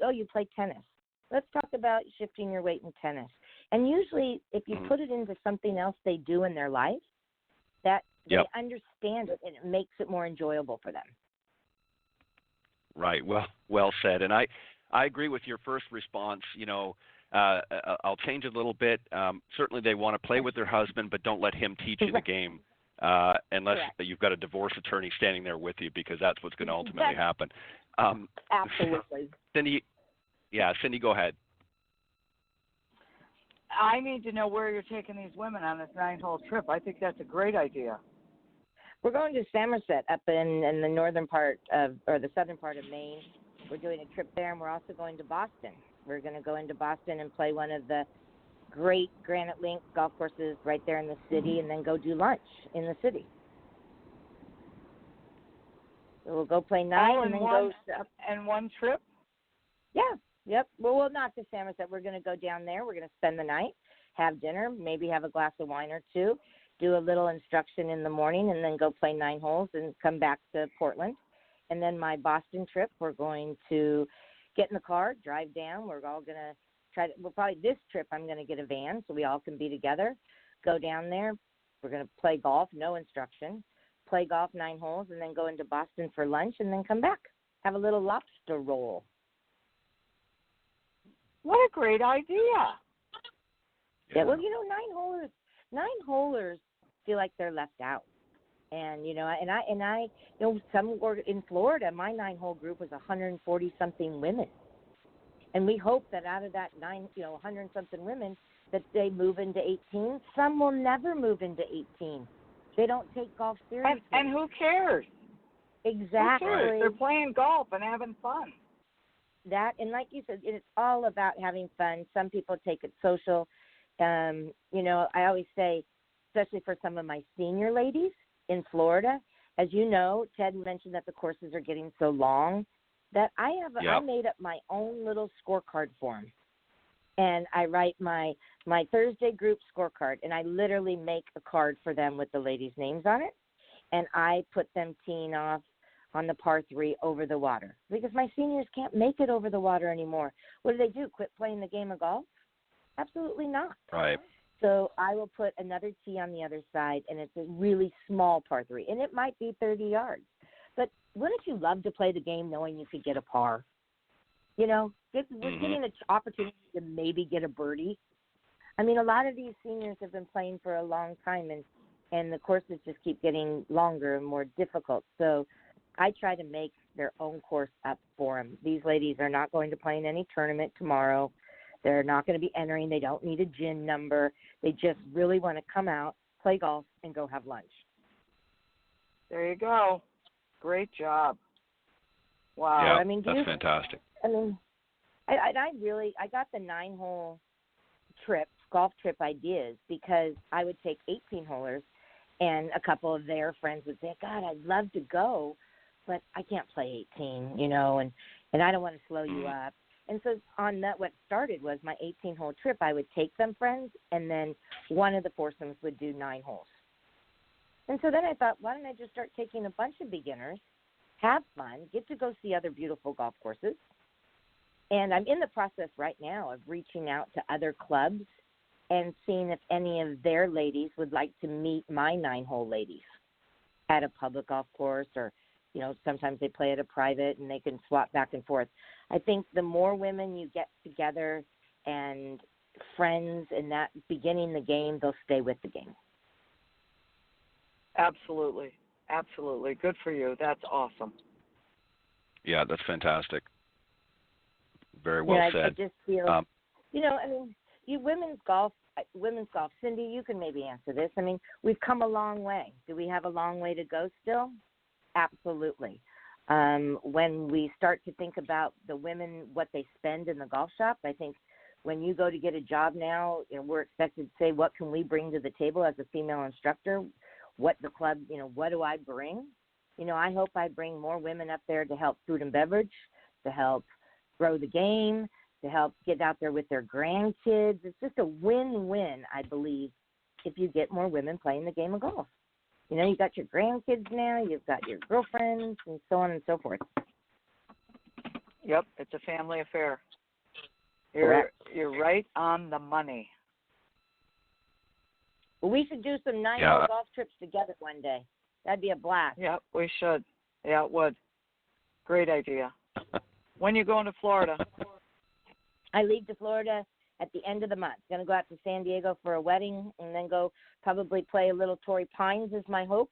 "Oh, you play tennis. Let's talk about shifting your weight in tennis." And usually if you put it into something else they do in their life, that they understand it and it makes it more enjoyable for them. Right. Well said. And I agree with your first response. I'll change it a little bit. Certainly they want to play with their husband, but don't let him teach you the game unless you've got a divorce attorney standing there with you, because that's what's going to ultimately happen. Absolutely. Cindy, go ahead. I need to know where you're taking these women on this 9-hole trip. I think that's a great idea. We're going to Somerset up in the northern part or the southern part of Maine. We're doing a trip there, and we're also going to Boston. We're going to go into Boston and play one of the great Granite Link golf courses right there in the city, and then go do lunch in the city. So we'll go play 9 and then go and one trip? Yeah. Yep. Well, not to Somerset. We're going to go down there. We're going to spend the night, have dinner, maybe have a glass of wine or two, do a little instruction in the morning, and then go play 9 holes and come back to Portland. And then my Boston trip, we're going to get in the car, drive down. We're all going to probably this trip I'm going to get a van so we all can be together, go down there. We're going to play golf, no instruction, play golf 9 holes, and then go into Boston for lunch and then come back, have a little lobster roll. What a great idea. Yeah, well, 9-holers feel like they're left out. And, some were in Florida, my 9-hole group was 140-something women. And we hope that out of that 100-something women, that they move into 18. Some will never move into 18. They don't take golf seriously. And who cares? Exactly. Who cares? They're playing golf and having fun. That, and like you said, it's all about having fun. Some people take it social. I always say, especially for some of my senior ladies in Florida, as you know, Ted mentioned that the courses are getting so long, that I made up my own little scorecard for them. And I write my Thursday group scorecard, and I literally make a card for them with the ladies' names on it, and I put them teeing off on the par 3 over the water, because my seniors can't make it over the water anymore. What do? Quit playing the game of golf? Absolutely not. Right. So I will put another tee on the other side, and it's a really small par 3, and it might be 30 yards. But wouldn't you love to play the game knowing you could get a par? We're getting an opportunity to maybe get a birdie. I mean, a lot of these seniors have been playing for a long time, and the courses just keep getting longer and more difficult. So I try to make their own course up for them. These ladies are not going to play in any tournament tomorrow. They're not going to be entering. They don't need a GIN number. They just really want to come out, play golf, and go have lunch. There you go. Great job. Wow. Yeah, that's fantastic. I got the 9-hole golf trip ideas because I would take 18-holers And a couple of their friends would say, God, I'd love to go, but I can't play 18, you know, and I don't want to slow you up. And so on that, what started was my 18-hole trip. I would take some friends, and then one of the foursomes would do 9 holes. And so then I thought, why don't I just start taking a bunch of beginners, have fun, get to go see other beautiful golf courses. And I'm in the process right now of reaching out to other clubs and seeing if any of their ladies would like to meet my 9-hole ladies at a public golf course, or, you know, sometimes they play at a private and they can swap back and forth. I think the more women you get together and friends and that beginning the game, they'll stay with the game. Absolutely. Absolutely. Good for you. That's awesome. Yeah, that's fantastic. Very well said. I just feel, you know, I mean, women's golf, Cindy, you can maybe answer this. I mean, we've come a long way. Do we have a long way to go still? Absolutely. When we start to think about the women, what they spend in the golf shop, I think when you go to get a job now, you know, we're expected to say, what can we bring to the table as a female instructor? What the club, you know, what do I bring? You know, I hope I bring more women up there to help food and beverage, to help grow the game, to help get out there with their grandkids. It's just a win-win, I believe, if you get more women playing the game of golf. You know, you've got your grandkids now, you've got your girlfriends, and so on and so forth. Yep, it's a family affair. Correct. You're right on the money. Well, we should do some 9-hole golf trips together one day. That'd be a blast. Yep, we should. Yeah, it would. Great idea. When you going to Florida? I leave to Florida at the end of the month. Going to go out to San Diego for a wedding, and then go probably play a little Torrey Pines is my hope.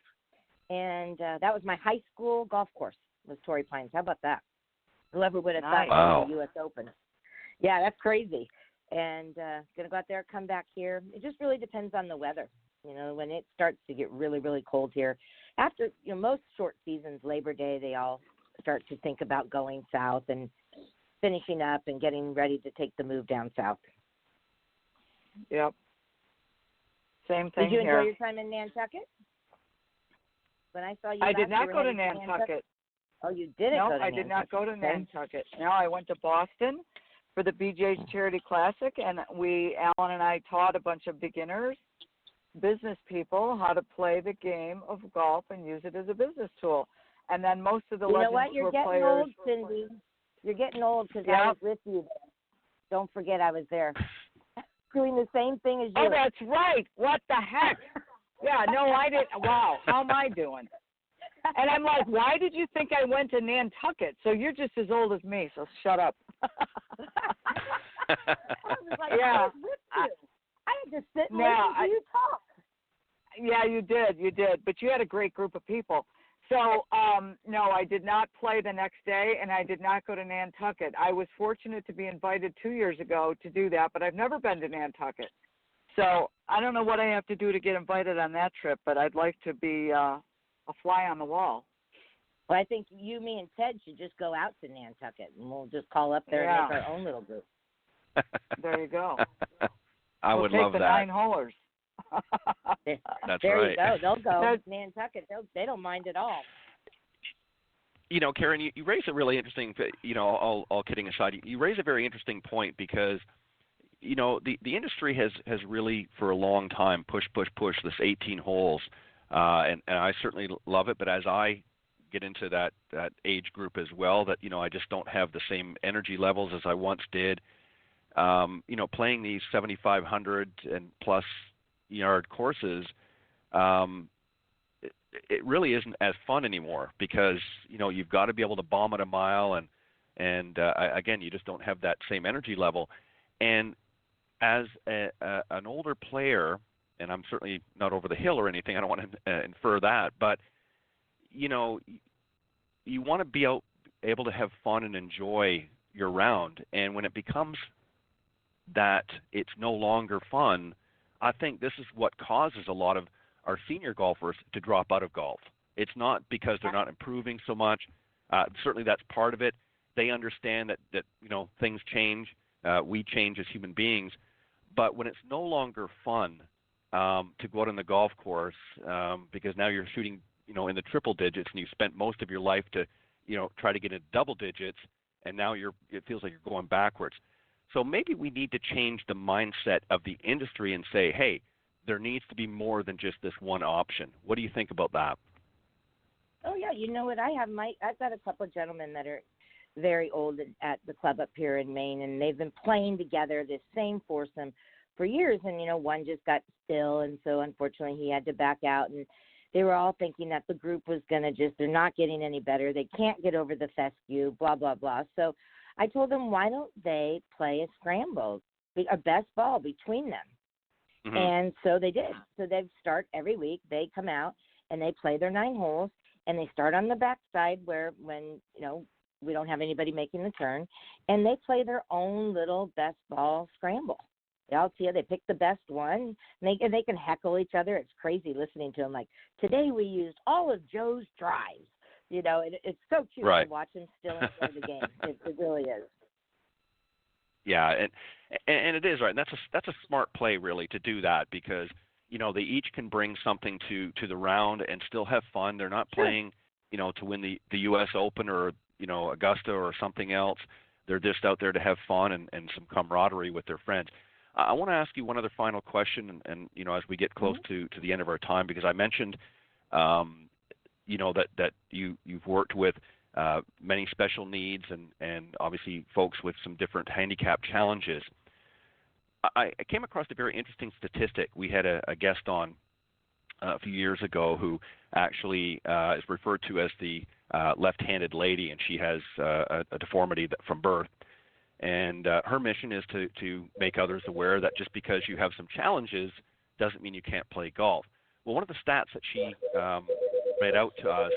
And that was my high school golf course, was Torrey Pines. How about that? Whoever would have thought it was the U.S. Open. Yeah, that's crazy. And going to go out there, come back here. It just really depends on the weather. You know, when it starts to get really, really cold here. After, you know, most short seasons, Labor Day, they all start to think about going south and finishing up and getting ready to take the move down south. Yep. Same thing here. Did you here. enjoy your time in Nantucket? When I saw you I did not go to Nantucket. Oh, you didn't go to Nantucket? No, I did not go to Nantucket. No, I went to Boston for the BJ's Charity Classic, and Alan and I taught a bunch of beginners, business people, how to play the game of golf and use it as a business tool. And then most of the legends were players. You know what? You're getting old, Cindy. You're getting old because I was with you there. Don't forget I was there. Doing the same thing as you. Oh, that's right. What the heck? Yeah, no, I didn't. Wow, how am I doing? And I'm like, why did you think I went to Nantucket? So you're just as old as me, so shut up. I was like, I was with you. I had to sit and listen to you talk. Yeah, you did. But you had a great group of people. So, no, I did not play the next day, and I did not go to Nantucket. I was fortunate to be invited 2 years ago to do that, but I've never been to Nantucket. So I don't know what I have to do to get invited on that trip, but I'd like to be a fly on the wall. Well, I think you, me, and Ted should just go out to Nantucket, and we'll just call up there and make our own little group. There you go. I would love that. We'll take the 9-holers. That's there right. You go. They'll go. Nantucket, they don't mind at all. You know, Karen, you raise a really interesting, you know, all kidding aside, you raise a very interesting point because, you know, the industry has really for a long time pushed this 18 holes, and I certainly love it. But as I get into that age group as well, that, you know, I just don't have the same energy levels as I once did. You know, playing these 7,500 and plus yard courses, it really isn't as fun anymore because, you know, you've got to be able to bomb at a mile, and again, you just don't have that same energy level. And as an older player, and I'm certainly not over the hill or anything, I don't want to infer that, but, you know, you want to be able to have fun and enjoy your round. And when it becomes that it's no longer fun, I think this is what causes a lot of our senior golfers to drop out of golf. It's not because they're not improving so much. Certainly that's part of it. They understand that you know, things change. We change as human beings. But when it's no longer fun, to go out on the golf course because now you're shooting, in the triple digits, and you spent most of your life to, try to get into double digits, and now it feels like you're going backwards. So maybe we need to change the mindset of the industry and say, hey, there needs to be more than just this one option. What do you think about that? Oh yeah, you know what? I've got a couple of gentlemen that are very old at the club up here in Maine, and they've been playing together this same foursome for years. And one just got ill, and so unfortunately he had to back out. And they were all thinking that the group was going to they're not getting any better. They can't get over the fescue, blah blah blah. So I told them, why don't they play a scramble, a best ball between them? Mm-hmm. And so they did. So they start every week. They come out and they play their 9 holes. And they start on the backside when we don't have anybody making the turn, and they play their own little best ball scramble. They pick the best one, and they can heckle each other. It's crazy listening to them. Like, today we used all of Joe's drives. It's so cute to watch them still enjoy the game. It really is. Yeah, and it is, right. And that's a smart play, really, to do that, because they each can bring something to the round and still have fun. They're not playing, to win the U.S. Open or, Augusta or something else. They're just out there to have fun and some camaraderie with their friends. I want to ask you one other final question, and as we get close to the end of our time, because I mentioned, that you've worked with many special needs and obviously folks with some different handicap challenges. I came across a very interesting statistic. We had a guest on a few years ago who actually is referred to as the left-handed lady, and she has a deformity from birth. And her mission is to make others aware that just because you have some challenges doesn't mean you can't play golf. Well, one of the stats that she read out to us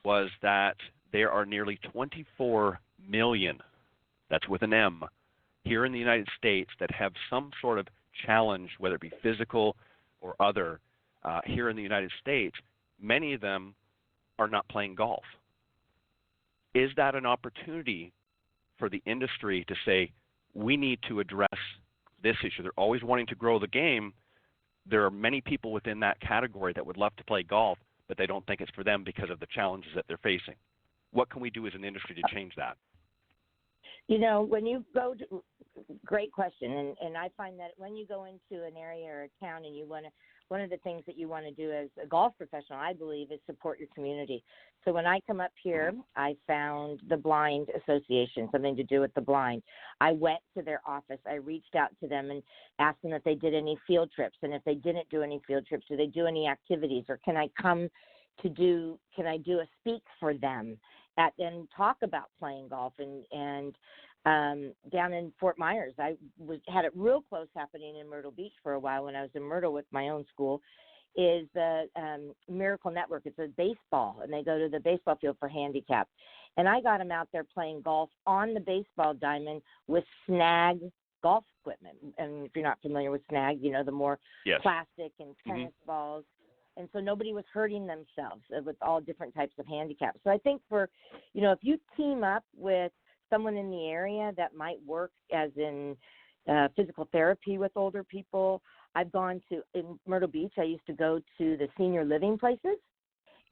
was that there are nearly 24 million, that's with an M, here in the United States that have some sort of challenge, whether it be physical or other, here in the United States. Many of them are not playing golf. Is that an opportunity for the industry to say, we need to address this issue? They're always wanting to grow the game. There are many people within that category that would love to play golf, but they don't think it's for them because of the challenges that they're facing. What can we do as an industry to change that? When you go to, great question, and I find that when you go into an area or a town and one of the things that you want to do as a golf professional, I believe, is support your community. So when I come up here, I found the Blind Association, something to do with the blind. I went to their office. I reached out to them and asked them if they did any field trips, and if they didn't do any field trips, do they do any activities, or can I do a speak for them and talk about playing golf and down in Fort Myers. I had it real close happening in Myrtle Beach for a while when I was in Myrtle with my own school, is the Miracle Network. It's a baseball, and they go to the baseball field for handicap. And I got them out there playing golf on the baseball diamond with snag golf equipment. And if you're not familiar with snag, the more plastic and tennis balls. And so nobody was hurting themselves with all different types of handicaps. So I think if you team up with someone in the area that might work as in physical therapy with older people. I've gone to, in Myrtle Beach, I used to go to the senior living places,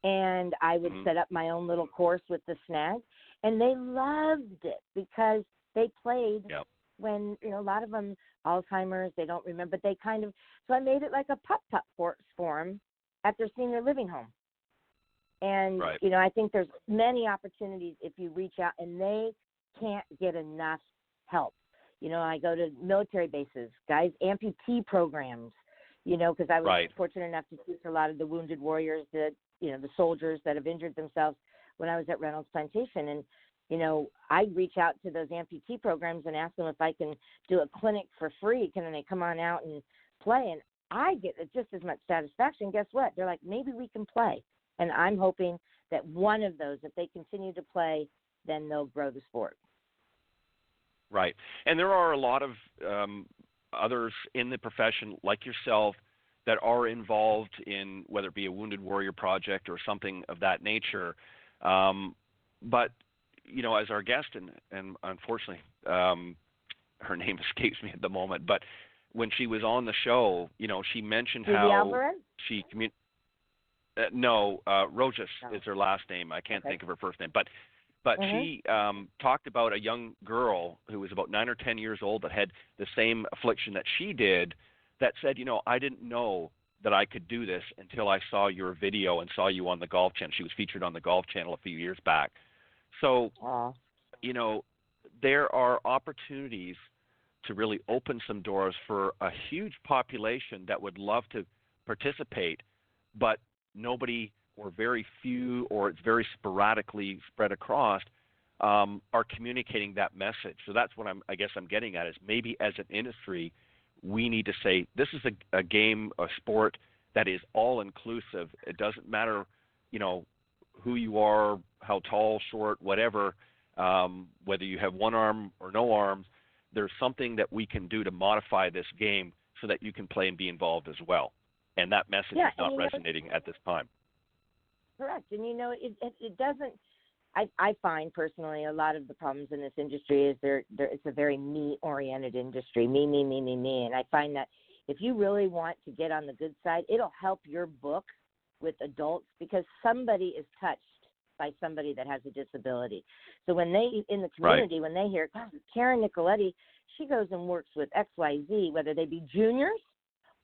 and I would set up my own little course with the snag, and they loved it because they played when, a lot of them, Alzheimer's, they don't remember, but so I made it like a putt-putt forum at their senior living home. And, I think there's many opportunities if you reach out, and they can't get enough help. I go to military bases, guys, amputee programs, because I was fortunate enough to teach a lot of the wounded warriors that, the soldiers that have injured themselves when I was at Reynolds Plantation. And, I reach out to those amputee programs and ask them if I can do a clinic for free. Can they come on out and play? And I get just as much satisfaction. Guess what? They're like, maybe we can play. And I'm hoping that one of those, if they continue to play, then they'll grow the sport. Right. And there are a lot of others in the profession like yourself that are involved in whether it be a Wounded Warrior project or something of that nature. But, as our guest, and unfortunately her name escapes me at the moment, but when she was on the show, she mentioned Judy how Alvarez? she Rojas is her last name. I can't think of her first name, but she talked about a young girl who was about 9 or 10 years old that had the same affliction that she did, that said, I didn't know that I could do this until I saw your video and saw you on the Golf Channel. She was featured on the Golf Channel a few years back. So, there are opportunities to really open some doors for a huge population that would love to participate, but nobody or very few, or it's very sporadically spread across, are communicating that message. So that's what I'm getting at, is maybe as an industry, we need to say this is a game, a sport that is all inclusive. It doesn't matter, who you are, how tall, short, whatever, whether you have one arm or no arms. There's something that we can do to modify this game so that you can play and be involved as well. And that message is not resonating at this time. Correct. And it doesn't. I find personally a lot of the problems in this industry is it's a very me-oriented industry. Me. And I find that if you really want to get on the good side, it'll help your book with adults, because somebody is touched by somebody that has a disability. So when they, in the community, when they hear, God, Karen Nicoletti, she goes and works with XYZ, whether they be juniors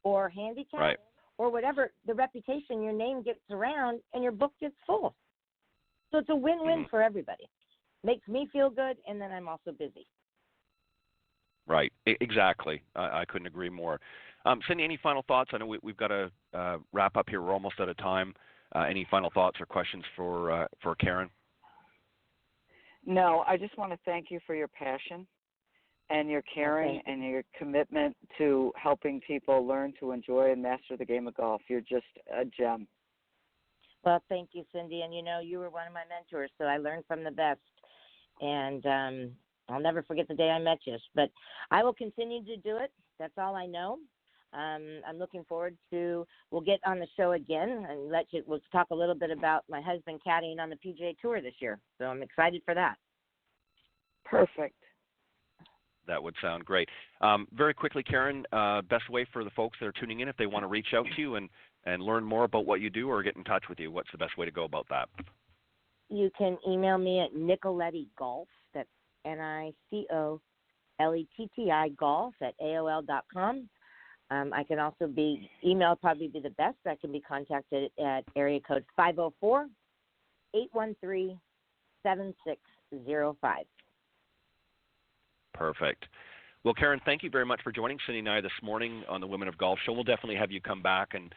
or handicapped or whatever, the reputation, your name gets around and your book gets full. So it's a win-win for everybody. Makes me feel good, and then I'm also busy. Right, exactly. I couldn't agree more. Cindy, any final thoughts? I know we've got to wrap up here. We're almost out of time. Any final thoughts or questions for Karen? No, I just want to thank you for your passion and your caring and your commitment to helping people learn to enjoy and master the game of golf. You're just a gem. Well, thank you, Cindy. And, you were one of my mentors, so I learned from the best. And I'll never forget the day I met you. But I will continue to do it. That's all I know. I'm looking forward to, we'll get on the show again and we'll talk a little bit about my husband caddying on the PGA Tour this year. So I'm excited for that. Perfect. That would sound great. Very quickly, Karen, best way for the folks that are tuning in, if they want to reach out to you and learn more about what you do or get in touch with you, what's the best way to go about that? You can email me at Nicoletti Golf. That's NICOLETTI golf at AOL.com. I can also email probably be the best. I can be contacted at area code 504-813-7605. Perfect. Well, Karen, thank you very much for joining Cindy and I this morning on the Women of Golf Show. We'll definitely have you come back and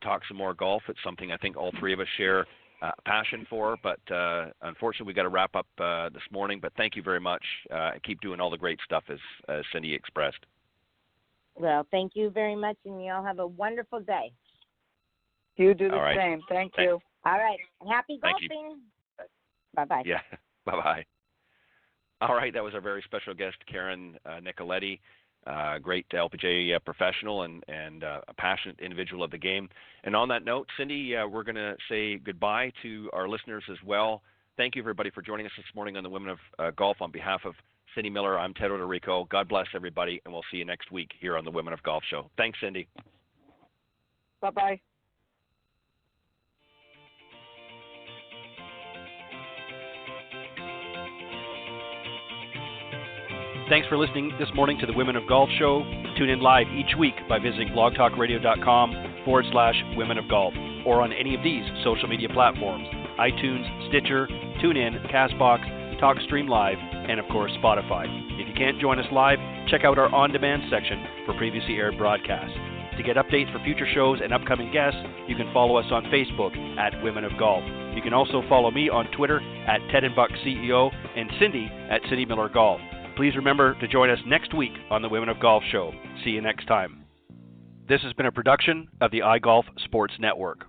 talk some more golf. It's something I think all three of us share a passion for, but unfortunately we got to wrap up this morning. But thank you very much. Keep doing all the great stuff as Cindy expressed. Well, thank you very much, and you all have a wonderful day. You do the same. Thank you. All right. Happy golfing. Bye-bye. Yeah, bye-bye. All right, that was our very special guest, Karen Nicoletti, great LPGA professional and a passionate individual of the game. And on that note, Cindy, we're going to say goodbye to our listeners as well. Thank you, everybody, for joining us this morning on the Women of Golf. On behalf of Cindy Miller, I'm Ted Odorico. God bless everybody, and we'll see you next week here on the Women of Golf Show. Thanks, Cindy. Bye-bye. Thanks for listening this morning to the Women of Golf Show. Tune in live each week by visiting blogtalkradio.com/Women of Golf or on any of these social media platforms: iTunes, Stitcher, TuneIn, CastBox, TalkStream Live, and of course Spotify. If you can't join us live, check out our on-demand section for previously aired broadcasts. To get updates for future shows and upcoming guests, you can follow us on Facebook at Women of Golf. You can also follow me on Twitter at Ted and Buck CEO and Cindy at Cindy Miller Golf. Please remember to join us next week on the Women of Golf Show. See you next time. This has been a production of the iGolf Sports Network.